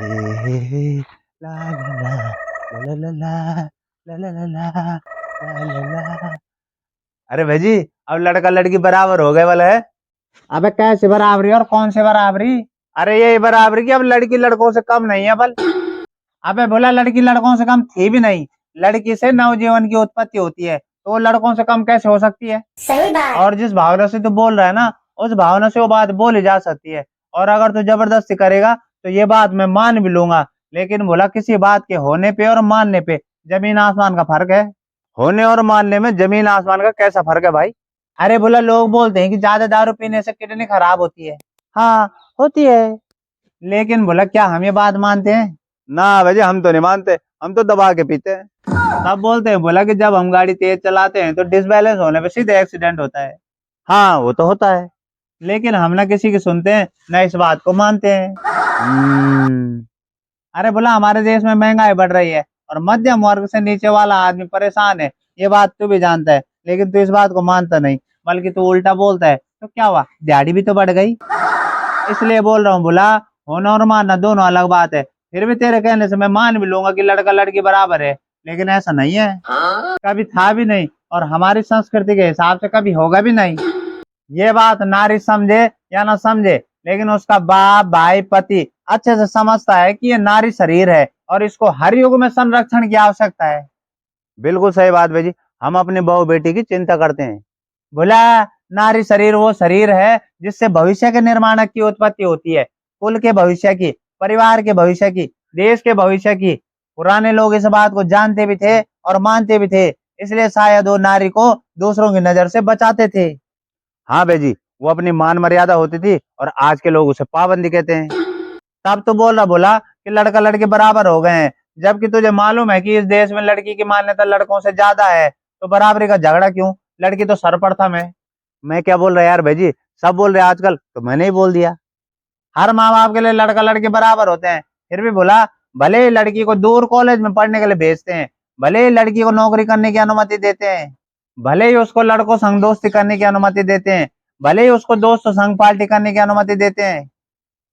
हे हे हे ला ला ला ला ला ला ला ला ला ला ला ला। अरे भाई, अब लड़का लड़की बराबर हो गए वाला है। अबे कैसे बराबरी और कौन से बराबरी? अरे ये बराबर की अब लड़की लड़कों से कम नहीं है बल। अबे बोला लड़की लड़कों से कम थी भी नहीं। लड़की से नवजीवन की उत्पत्ति होती है तो वो लड़कों से कम कैसे हो सकती है? सही बात। और जिस भावना से तू बोल रहा है ना, उस भावना से वो बात बोली जा सकती है। और अगर तू जबरदस्ती करेगा तो ये बात मैं मान भी लूंगा, लेकिन बोला किसी बात के होने पे और मानने पे जमीन आसमान का फर्क है। होने और मानने में जमीन आसमान का कैसा फर्क है भाई? अरे बोला लोग बोलते हैं कि ज्यादा दारू पीने से किडनी खराब होती है। हाँ, होती है। लेकिन बोला क्या हम ये बात मानते हैं? ना भाई, हम तो नहीं मानते, हम तो दबा के पीते हैं। सब बोलते हैं बोला कि जब हम गाड़ी तेज चलाते हैं तो डिसबैलेंस होने पे सीधे एक्सीडेंट होता है। हाँ, वो तो होता है। लेकिन हम ना किसी की सुनते हैं ना इस बात को मानते हैं। अरे बोला हमारे देश में महंगाई बढ़ रही है और मध्यम वर्ग से नीचे वाला आदमी परेशान है, ये बात तू भी जानता है, लेकिन तू इस बात को मानता नहीं, बल्कि तू उल्टा बोलता है। तो क्या हुआ, दिहाड़ी भी तो बढ़ गई। इसलिए बोल रहा हूँ बोला, होना और मानना दोनों अलग बात है। फिर भी तेरे कहने से मैं मान भी लूंगा कि लड़का लड़की बराबर है, लेकिन ऐसा नहीं है, कभी था भी नहीं और हमारी संस्कृति के हिसाब से कभी होगा भी नहीं। ये बात नारी समझे या ना समझे, लेकिन उसका बाप भाई पति अच्छे से समझता है कि ये नारी शरीर है और इसको हर युग में संरक्षण की आवश्यकता है। बिल्कुल सही बात भाई जी, हम अपनी बहू बेटी की चिंता करते हैं। बोला नारी शरीर वो शरीर है जिससे भविष्य के निर्माण की उत्पत्ति होती है, कुल के भविष्य की, परिवार के भविष्य की, देश के भविष्य की। पुराने लोग इस बात को जानते भी थे और मानते भी थे, इसलिए शायद वो नारी को दूसरों की नजर से बचाते थे। हाँ भाई जी, वो अपनी मान मर्यादा होती थी और आज के लोग उसे पाबंदी कहते हैं। तब तो बोला कि लड़का लड़के बराबर हो गए हैं, जबकि तुझे मालूम है कि इस देश में लड़की की मान्यता लड़कों से ज्यादा है, तो बराबरी का झगड़ा क्यों? लड़की तो सर्वप्रथम है। मैं क्या बोल रहा यार भाई जी, सब बोल रहे आजकल तो मैंने ही बोल दिया। हर माँ बाप के लिए लड़का लड़की बराबर होते हैं, फिर भी बोला भले ही लड़की को दूर कॉलेज में पढ़ने के लिए भेजते हैं, भले ही लड़की को नौकरी करने की अनुमति देते हैं, भले ही उसको लड़कों संग दोस्ती करने की अनुमति देते हैं, भले ही उसको दोस्तों संग पार्टी करने की अनुमति देते हैं,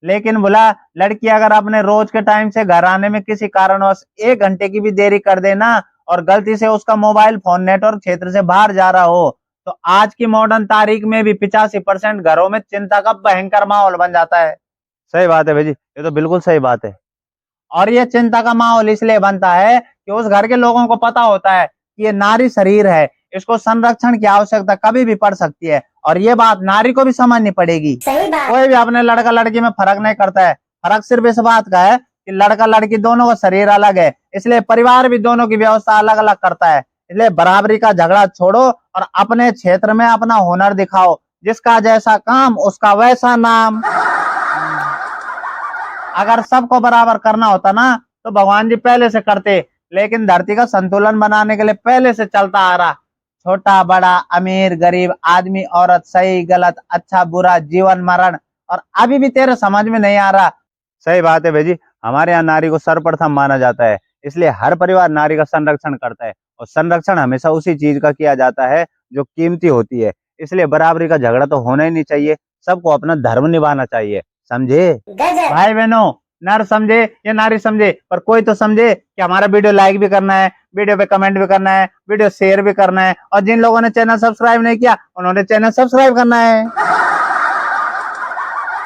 लेकिन बोला लड़की अगर अपने रोज के टाइम से घर आने में किसी कारणवश 1 घंटे की भी देरी कर देना और गलती से उसका मोबाइल फोन नेटवर्क क्षेत्र से बाहर जा रहा हो, तो आज की मॉडर्न तारीख में भी 85% घरों में चिंता का भयंकर माहौल बन जाता है। सही बात है भाई जी, ये तो बिल्कुल सही बात है। और ये चिंता का माहौल इसलिए बनता है कि उस घर के लोगों को पता होता है कि ये नारी शरीर है, इसको संरक्षण की आवश्यकता कभी भी पड़ सकती है, और ये बात नारी को भी समझनी पड़ेगी। सही बात। कोई भी अपने लड़का लड़की में फर्क नहीं करता है, फर्क सिर्फ इस बात का है कि लड़का लड़की दोनों का शरीर अलग है, इसलिए परिवार भी दोनों की व्यवस्था अलग अलग करता है। इसलिए बराबरी का झगड़ा छोड़ो और अपने क्षेत्र में अपना हुनर दिखाओ, जिसका जैसा काम उसका वैसा नाम। अगर सबको बराबर करना होता ना तो भगवान जी पहले से करते, लेकिन धरती का संतुलन बनाने के लिए पहले से चलता आ रहा, छोटा बड़ा, अमीर गरीब, आदमी औरत, सही गलत, अच्छा बुरा, जीवन मरण, और अभी भी तेरे समझ में नहीं आ रहा। सही बात है भाई जी, हमारे यहाँ नारी को सर्वप्रथम माना जाता है, इसलिए हर परिवार नारी का संरक्षण करता है और संरक्षण हमेशा उसी चीज का किया जाता है जो कीमती होती है। इसलिए बराबरी का झगड़ा तो होना ही नहीं चाहिए, सबको अपना धर्म निभाना चाहिए, समझे? गजब। भाई बहनों, नर समझे या नारी समझे, पर कोई तो समझे कि हमारा वीडियो लाइक भी करना है, वीडियो पे कमेंट भी करना है, वीडियो शेयर भी करना है, और जिन लोगों ने चैनल सब्सक्राइब नहीं किया उन्होंने चैनल सब्सक्राइब करना है।